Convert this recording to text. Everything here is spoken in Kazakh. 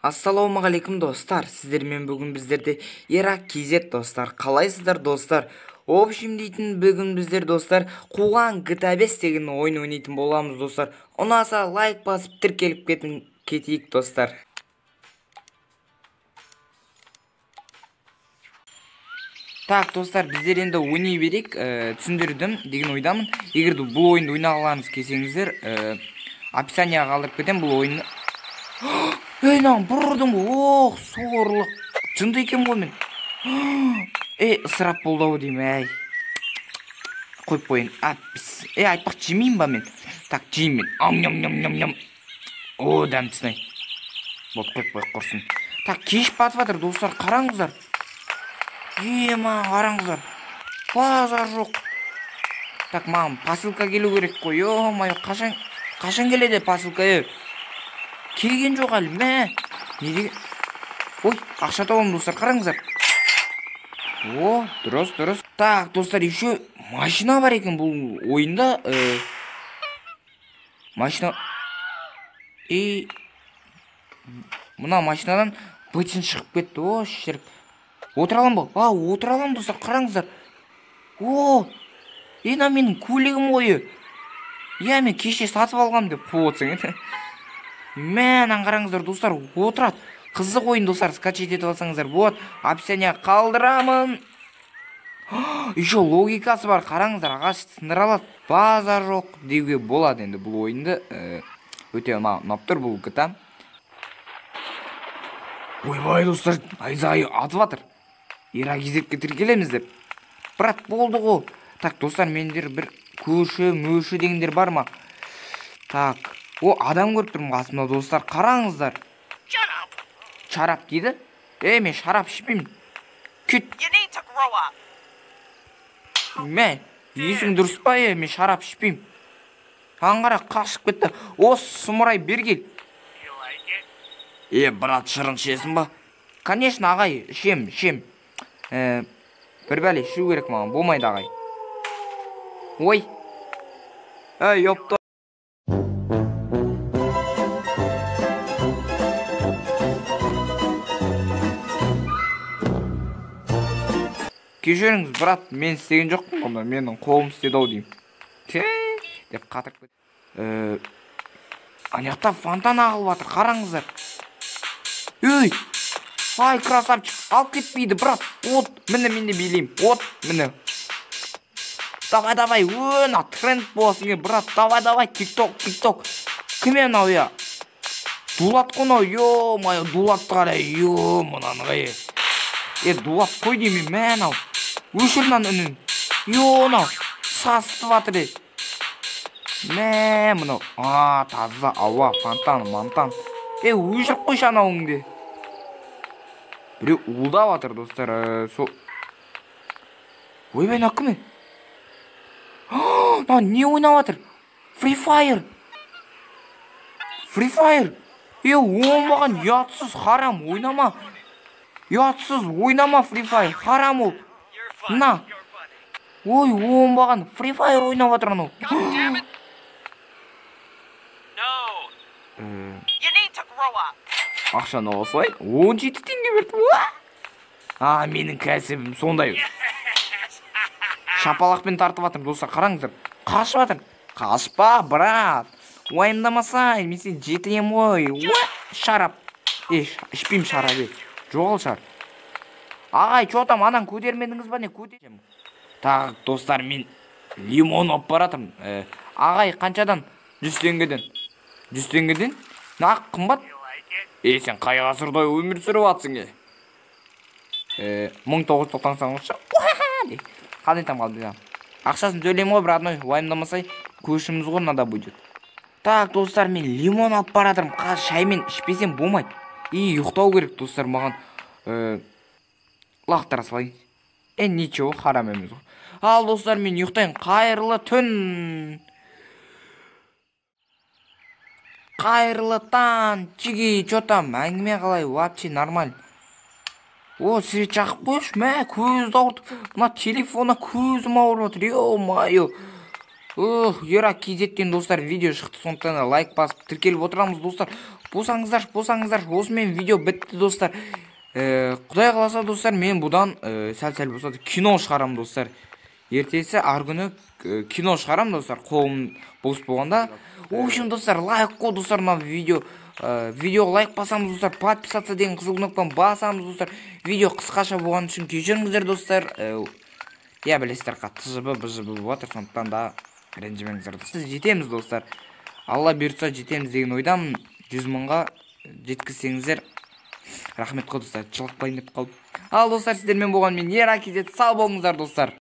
Ассалаумағалейкум достар, сіздермен бүгін біздерде Ирак KZ достар, қалайсыздар достар? Общем дейтін бүгін біздер достар қуған GTA 5 деген ойын ойнайтын боламыз достар. Ұнаса лайк басып тіркеліп кетейік достар. Так достар, біздер енді ойнай берейік, түсіндірдім деген ойдамын. Егер бұл ойынды ойнағыларыңыз келсеңіздер, описанияға қалдырып кетем бұл ойынды. Нан бұрдым, сорлық. Жынды екен ғой мен. Ысырап болды деймін, әй. Қойып қойын. Айтпақ жемейін ба мен? Так, жеймін мен. Ням. Дәмтісін ай. Қойып құрсын. Так, кеш батып жатыр достар, қараңыздар. Қараңыздар. Базар жоқ. Так, маған посылка келу керек қой. Қашан келеді посылка? Келген жоқ әлі, мә. Не деген? Ой, ақша табамын достар, қараңыздар. Дұрыс. Так, достар, еще машина бар екен бұл ойында. Машина... Мұна машинадан бөтен шығып кетті. Шірік. Отыра алам ба? Отыра алам достар, қараңыздар. Менің көлігім ойы. Мен кеше сатып алғам деп қуытсың. Мәнен қараңыздар достар, отырады. Қызық ойын достар, скачать етіп алсаңыздар болады. Описания қалдырамын. Еще логикасы бар, қараңыздар, ағаш сындыра алады. Базар жоқ деуге болады енді бұл ойынды. Өте ұнап тұр бұл GTA. Ойбай достар, айзай атып жатыр. Ирак KZ'ге тіркелеміз деп. Брат, болды ғой. Так, достар, мендер бір көші дегендер бар ма? Так, адам көріп тұрмын қасымда достар, қараңыздар. Шарап дейді? Мен шарап ішпеймін. Кет. Есің дұрыс па? Мен шарап ішпеймін. Аңғара қашып кетті. Сұмырай бергел. Брат, шырын ішесің ба? Конечно, ағай, ішем. Бір бәле ішу керек маған, болмайды ағай. Ой. Ёпта. Кешіріңіз, брат, мен істеген жоқпын ғана, менің қолым істеді-ау деймін. Деп қатырып кетті. Анаяқта фонтан ағылып жатыр, қараңыздар. Красавчик, алып кетпейді, брат. Міне менде билеймін. Міне. Давай, тренд боласың, брат. Давай, тик-ток. Кімен ау, Дулат қонау, ё-майы, дулатты қарай, мұнаны ғай. Дулат қой деймін, мән ау. Өшірнан үнін. Нау, састы батыр. Мұнау. Таза, ауа, фонтан. Өшір қойшы анауыңды. Біреу ұлда батыр, достар. Ойбай, наққыны. Не ойнап жатыр? Free Fire. Оңбаған ұятсыз, харам, ойнама. Ұятсыз, ойнама Free Fire, харам ол. Оңбаған Free Fire ойнап жатыр анау. Ақшаны осылай 17 теңге берді. Менің кәсібім сондай. Шапалақпен тартып жатыр достар, қараңыздар. Қашып жатыр. Қашпа, брат. Уайымдамасай, мен сен жетінем ғой. Шарап. Ішпеймін шарап. Жоғал шар. Ағай, чотам, анан көтермедіңіз ба не? Көтерем. Так, достар, мен лимон оп баратым. Ағай, қаншадан? 100 теңгеден. 100 теңгеден? Нақ, қымбат? Сен қай ғасырда өмір сүріп атсың? 1999 Қандай там қалды? Ақшасын төлейм ғой, брат, уайымдамасай, көшіміз ғой, нада будет. Так, достар, мен лимон алып баратырмын. Шаймен ішпесем болмайды. Ұйықтау керек, достар, маған лақтыра салайын. Ничего, харам емес ғой. Ал, достар, мен ұйықтайын. Қайырлы түн. Қайырлы таң. Чиги, чотам, әңгіме қалай, вообще нормаль. Свет жақып қойшы, көзді ауыртып. Мына телефона көзім ауырып отыр, ё-майо. Ирак KZ'тен достар видео шықты, сондықтан лайк басып тіркеліп отырамыз достар. болсаңыздар. Осымен видео бітті достар. Құдай қаласа достар, мен бұдан сәл болса кино шығарам достар. Ертесі ар күні кино шығарам достар, қолым бос болғанда. В общем достар, лайк қой достар, мына видеоға лайк басамыз достар, подписаться деген қызыл кнопканы басамыз достар. Видео қысқаша болған үшін кешіріңіздер достар. Я білесіздер, қатты жыбы болады, сондықтан да ренжімеңіздер достар. Жетеміз достар, алла бұйыртса жетеміз деген ойдамын. 100 мыңға жеткізсеңіздер рахмет қой достар, жылықпайын деп қалдым. Ал достар, сіздермен болған мен Ер Акизет, сау болыңыздар достар.